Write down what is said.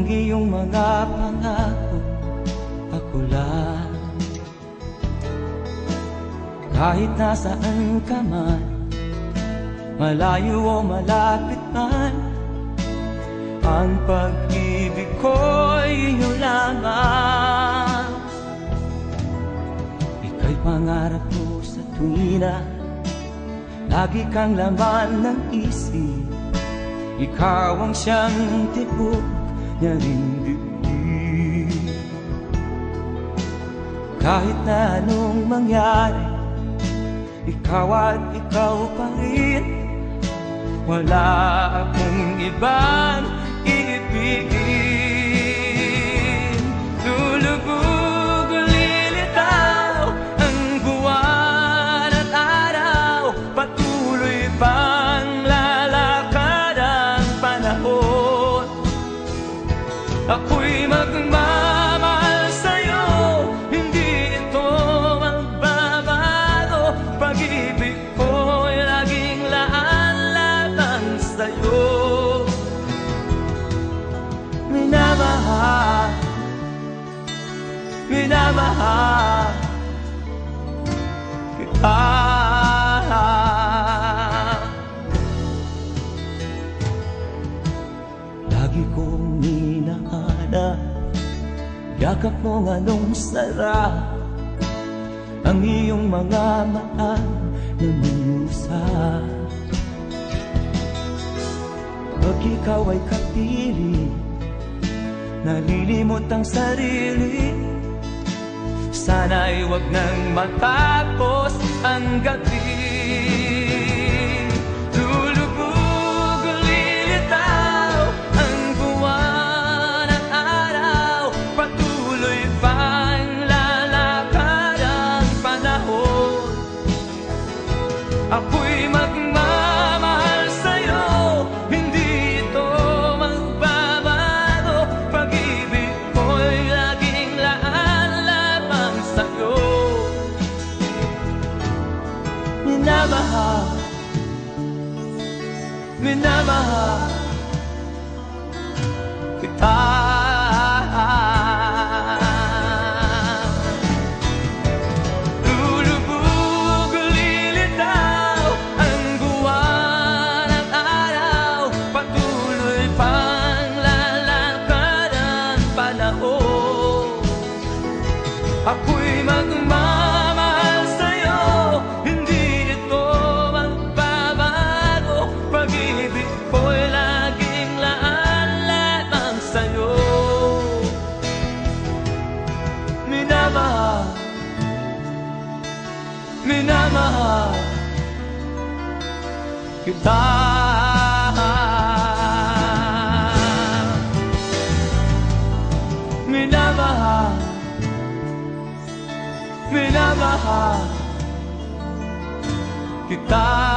iyong mga pangako, ako lang. Kahit nasaan ka man, malayo o malapit man, ang pag-ibig ko'y iyo lamang. Ika'y pangarap ko sa tuwina, lagi kang laman ng isip. Ikaw ang siyang tibok niya rin dibdib. Kahit na anong mangyari, ikaw at ikaw pa rin. Wala akong ibang iibigin. Lulubog o lilitaw ang buwan at araw, patuloy pang lalakad ang panahon. Ako'y magmamahal sa'yo, hindi ito magbabago. Pag-ibig ko'y laging laan lamang sa'yo. Minamahal, minamahal kita. Lagi kong hinahanap yakap mong anong sarap, ang iyong mga mata na musap. Pag ikaw ay kapiling, nalilimot ang sarili. Sana'y wag nang matapos ang gabi. Lulubog o lilitaw ang buwan at araw, patuloy pang lalakad ang panahon. Ako'y magmamahal sa'yo, hindi ito magbabago. Pag-ibig ko'y laging laan lamang sa'yo. Minamahal, minamahal kita. Lulubog o lilitaw ang buwan at araw, patuloy pang lalakad ang panahon. Ako'y magmamahal sa'yo, hindi ito magbabago. Pag-ibig ko'y laging laan lamang sa'yo. Minamahal, minamahal kita. Minamahal, minamahal kita.